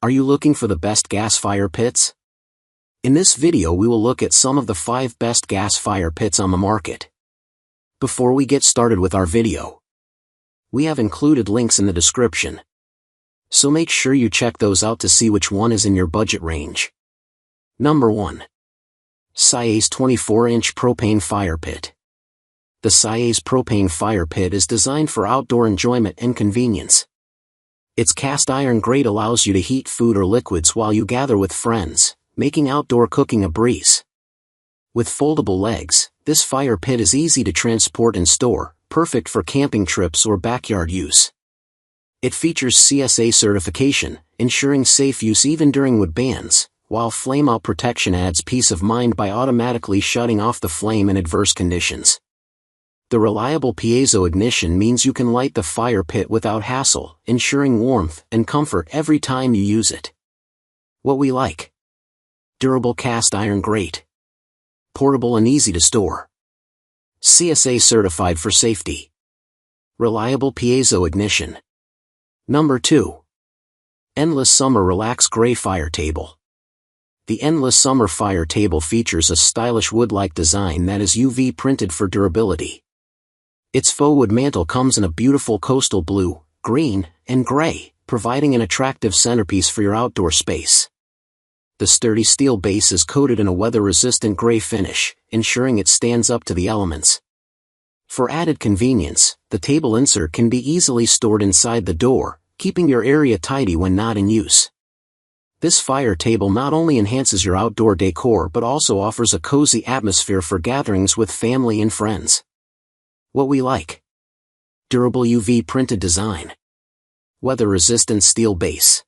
Are you looking for the best gas fire pits? In this video we will look at some of the 5 best gas fire pits on the market. Before we get started with our video, we have included links in the description, so make sure you check those out to see which one is in your budget range. Number 1. Ciays 24-inch propane fire pit. The Ciays propane fire pit is designed for outdoor enjoyment and convenience. Its cast iron grate allows you to heat food or liquids while you gather with friends, making outdoor cooking a breeze. With foldable legs, this fire pit is easy to transport and store, perfect for camping trips or backyard use. It features CSA certification, ensuring safe use even during wood bans, while flame-out protection adds peace of mind by automatically shutting off the flame in adverse conditions. The reliable piezo ignition means you can light the fire pit without hassle, ensuring warmth and comfort every time you use it. What we like: durable cast iron grate, portable and easy to store, CSA certified for safety, reliable piezo ignition. Number 2. Endless Summer Relax Gray Fire Table. The Endless Summer Fire Table features a stylish wood-like design that is UV printed for durability. Its faux wood mantle comes in a beautiful coastal blue, green, and gray, providing an attractive centerpiece for your outdoor space. The sturdy steel base is coated in a weather-resistant gray finish, ensuring it stands up to the elements. For added convenience, the table insert can be easily stored inside the door, keeping your area tidy when not in use. This fire table not only enhances your outdoor decor but also offers a cozy atmosphere for gatherings with family and friends. What we like: durable UV printed design, weather-resistant steel base,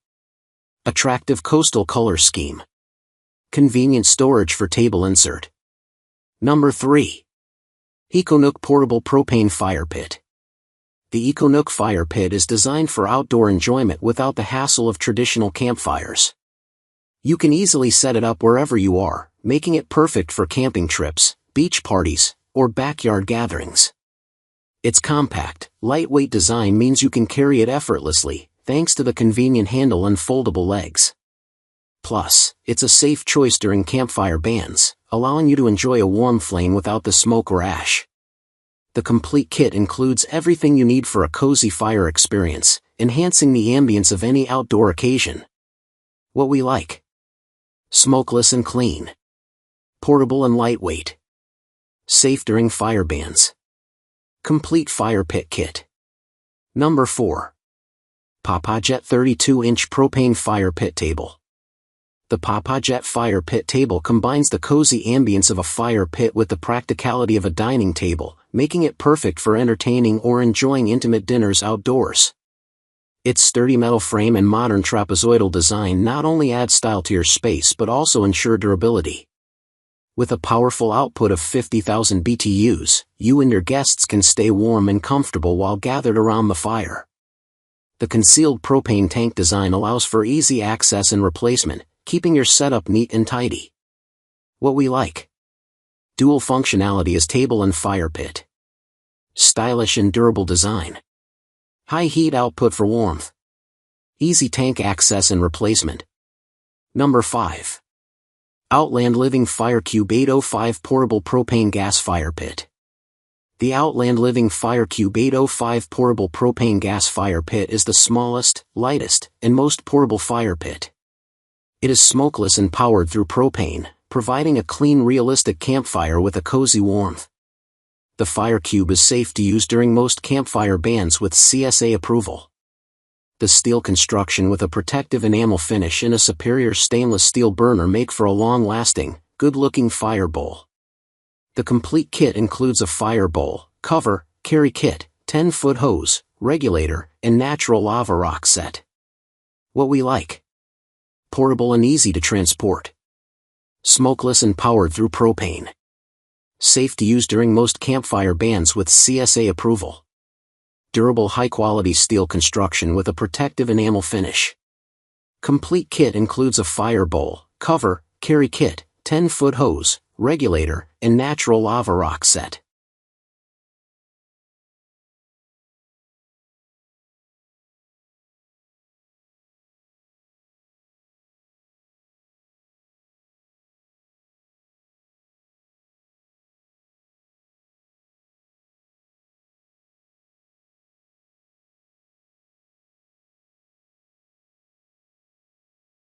attractive coastal color scheme, convenient storage for table insert. Number 3. EcoNook Portable Propane Fire Pit. The EcoNook fire pit is designed for outdoor enjoyment without the hassle of traditional campfires. You can easily set it up wherever you are, making it perfect for camping trips, beach parties, or backyard gatherings. Its compact, lightweight design means you can carry it effortlessly, thanks to the convenient handle and foldable legs. Plus, it's a safe choice during campfire bans, allowing you to enjoy a warm flame without the smoke or ash. The complete kit includes everything you need for a cozy fire experience, enhancing the ambience of any outdoor occasion. What we like: smokeless and clean, portable and lightweight, safe during fire bans. Complete fire pit kit. Number 4. PaPaJet 32-inch propane fire pit table. The PaPaJet fire pit table combines the cozy ambience of a fire pit with the practicality of a dining table, making it perfect for entertaining or enjoying intimate dinners outdoors. Its sturdy metal frame and modern trapezoidal design not only add style to your space but also ensure durability. With a powerful output of 50,000 BTUs, you and your guests can stay warm and comfortable while gathered around the fire. The concealed propane tank design allows for easy access and replacement, keeping your setup neat and tidy. What we like: dual functionality as table and fire pit, stylish and durable design, high heat output for warmth, easy tank access and replacement. Number 5. Outland Living Firecube 805 Portable Propane Gas Fire Pit. The Outland Living Firecube 805 Portable Propane Gas Fire Pit is the smallest, lightest, and most portable fire pit. It is smokeless and powered through propane, providing a clean, realistic campfire with a cozy warmth. The Firecube is safe to use during most campfire bans with CSA approval. The steel construction with a protective enamel finish and a superior stainless steel burner make for a long-lasting, good-looking fire bowl. The complete kit includes a fire bowl, cover, carry kit, 10-foot hose, regulator, and natural lava rock set. What we like: portable and easy to transport, smokeless and powered through propane, safe to use during most campfire bans with CSA approval. Durable high-quality steel construction with a protective enamel finish. Complete kit includes a fire bowl, cover, carry kit, 10-foot hose, regulator, and natural lava rock set.